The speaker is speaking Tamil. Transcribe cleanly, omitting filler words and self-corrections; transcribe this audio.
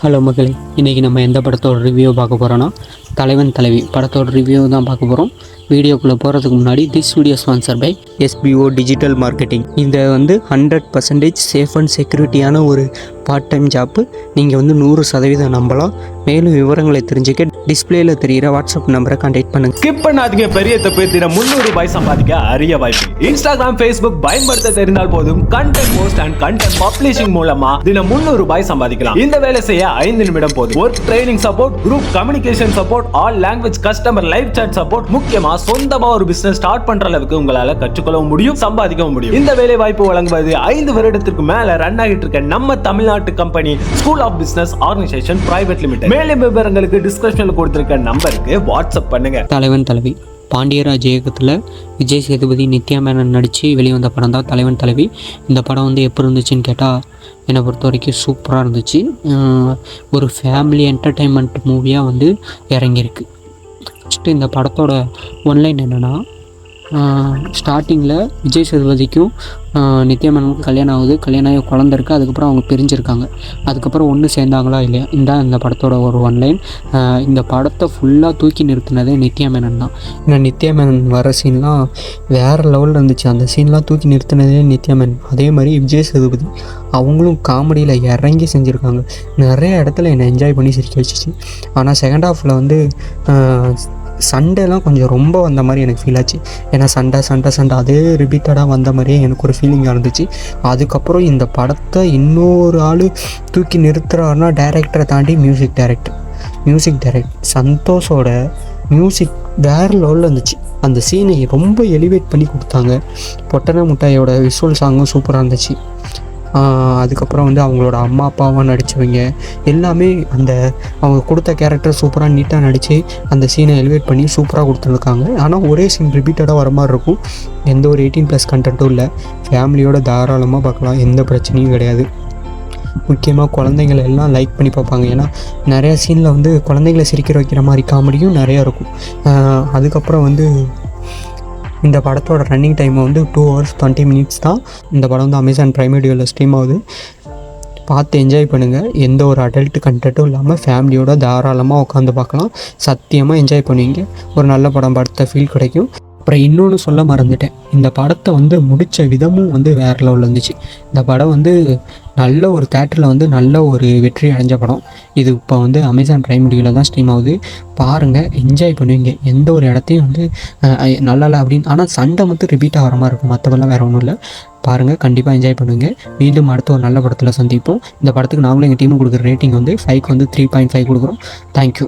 ஹலோ மக்களே, இன்றைக்கி நம்ம எந்த படத்தோட ரிவ்யூ பார்க்க போகிறோன்னா தலைவன் தலைவி படத்தோட ரிவ்யூ தான் பார்க்க போகிறோம். வீடியோக்குள்ளே போகிறதுக்கு முன்னாடி this video sponsor by SBO digital marketing. இந்த 100% சேஃப் அண்ட் செக்யூரிட்டியான ஒரு பார்ட் டைம் ஜாப்பு. நீங்கள் 100% நம்பலாம். மேலும் விவரங்களை தெரிஞ்சுக்க டிஸ்பிளேல தெரிகிற வாட்ஸ்அப் நம்பரை கான்டாக்ட் பண்ணுங்கள். ஸ்கிப் பண்ணாதீங்க. பெரிய தப்பு. தினம் 300 ரூபாய் சம்பாதிக்க அரிய வாய்ப்பு. இன்ஸ்டாகிராம், ஃபேஸ்புக் பயன்படுத்த தெரிந்தால் போதும். Content post and content publishing மூலமா தினம் 300 ரூபாய் சம்பாதிக்கலாம். இந்த வேலை செய்ய 5 நிமிடம் போதும். Work training support, group communication support, all language customer live chat support. முக்கியமா சொந்தமா ஒரு பிசினஸ் ஸ்டார்ட் பண்ற அளவுக்கு உங்களால கற்றுக்கொள்ளவும் முடியும், சம்பாதிக்கவும் முடியும். இந்த வேலை வாய்ப்பு வழங்குவது 5 வருடத்திற்கு மேல ரன் ஆகிட்டு இருக்க நம்ம தமிழ்நாட்டு company school of business organisation private limited. மேலும் விவரங்களுக்கு டிஸ்கிரிப்ஷன்ல கொடுத்திருக்க நம்பருக்கு வாட்ஸ்அப் பண்ணுங்க. தலைவன் தலைவி பாண்டியராஜ் இயக்கத்தில் விஜய் சேதுபதி, நித்யா மேனன் நடித்து வெளிவந்த படம் தான் தலைவன் தலைவி. இந்த படம் எப்படி இருந்துச்சுன்னு கேட்டால் என்னை பொறுத்த வரைக்கும் சூப்பராக இருந்துச்சு. ஒரு ஃபேமிலி என்டர்டெயின்மெண்ட் மூவியாக இறங்கியிருக்கு. ஃபஸ்ட்டு இந்த படத்தோட ஒன்லைன் என்னென்னா, ஸ்டார்டிங்கில் விஜய் சேதுபதிக்கும் நித்யா மேனனுக்கும் கல்யாணம் ஆகுது. கல்யாணம் ஆகி குழந்தை இருக்குது. அதுக்கப்புறம் அவங்க பிரிஞ்சிருக்காங்க. அதுக்கப்புறம் ஒன்று சேர்ந்தாங்களா இல்லையா, இந்த படத்தோட ஒரு ஒன்லைன். இந்த படத்தை ஃபுல்லாக தூக்கி நிறுத்தினதே நித்யா மேனன் தான். ஏன்னா நித்யா மேனன் வர சீன்லாம் வேறு லெவலில் இருந்துச்சு. அந்த சீன்லாம் தூக்கி நிறுத்தினதே நித்யா மேனன். அதே மாதிரி விஜய் சேதுபதி அவங்களும் காமெடியில் இறங்கி செஞ்சுருக்காங்க. நிறைய இடத்துல என்னை என்ஜாய் பண்ணி சிரிக்க வச்சிச்சு. ஆனால் செகண்ட் ஹாஃபில் சண்டைலாம் கொஞ்சம் ரொம்ப வந்த மாதிரி எனக்கு ஃபீல் ஆச்சு. ஏன்னா சண்டை அதே ரிப்பீட்டடாக வந்த மாதிரியே எனக்கு ஒரு ஃபீலிங்காக இருந்துச்சு. அதுக்கப்புறம் இந்த படத்தை இன்னொரு ஆள் தூக்கி நிறுத்துறாருன்னா டைரக்டரை தாண்டி மியூசிக் டைரக்டர் சந்தோஷோட மியூசிக் வேறு லெவலில் இருந்துச்சு. அந்த சீனை ரொம்ப எலிவேட் பண்ணி கொடுத்தாங்க. பொட்டன முட்டாயோட விஷுவல் சாங்கும் சூப்பராக இருந்துச்சு. அதுக்கப்புறம் அவங்களோட அம்மா அப்பாவாக நடித்தவங்க எல்லாமே அவங்க கொடுத்த கேரக்டர் சூப்பராக நீட்டாக நடித்து அந்த சீனை எலிவேட் பண்ணி சூப்பராக கொடுத்துருக்காங்க. ஆனால் ஒரே சீன் ரிப்பீட்டடாக வர மாதிரி இருக்கும். எந்த ஒரு 18+ கண்டென்ட்டும் இல்லை. ஃபேமிலியோட தாராளமாக பார்க்கலாம், எந்த பிரச்சனையும் கிடையாது. முக்கியமாக குழந்தைங்களை எல்லாம் லைக் பண்ணி பார்ப்பாங்க. ஏன்னா நிறையா சீனில் குழந்தைங்களை சிரிக்கிற வைக்கிற மாதிரி காமெடியும் நிறையா இருக்கும். அதுக்கப்புறம் இந்த படத்தோட ரன்னிங் டைம் 2 hours 20 minutes தான். இந்த படம் அமேசான் பிரைம் வீடியோவில் ஸ்ட்ரீம் ஆகுது. பார்த்து என்ஜாய் பண்ணுங்கள். எந்த ஒரு அடல்ட் கண்டென்ட்டும் இல்லாமல் ஃபேமிலியோட தாராளமாக உட்காந்து பார்க்கலாம். சத்தியமாக என்ஜாய் பண்ணுவீங்க. ஒரு நல்ல படம் பார்த்த ஃபீல் கிடைக்கும். அப்புறம் இன்னொன்று சொல்ல மறந்துட்டேன். இந்த படத்தை முடித்த விதமும் வேறு லெவலில் இருந்துச்சு. இந்த படம் நல்ல ஒரு தேட்டரில் நல்ல ஒரு வெற்றி அடைஞ்ச படம். இது இப்போ அமேசான் பிரைம் வீடியோவில் தான் ஸ்ட்ரீம் ஆகுது. பாருங்கள், என்ஜாய் பண்ணுவீங்க. எந்த ஒரு இடத்தையும் நல்லா இல்லை அப்படின்னு, ஆனால் சண்டை மட்டும் ரிப்பீட்டாக வர மாதிரி இருக்கும். மற்றபெல்லாம் வேறு ஒன்றும் இல்லை. பாருங்கள், கண்டிப்பாக என்ஜாய் பண்ணுவீங்க. மீண்டும் அடுத்த ஒரு நல்ல படத்தில் சந்திப்போம். இந்த படத்துக்கு நாங்களும் எங்கள் டீமும் கொடுக்குற ரேட்டிங் 5க்கு 3.5 கொடுக்குறோம். தேங்க்யூ.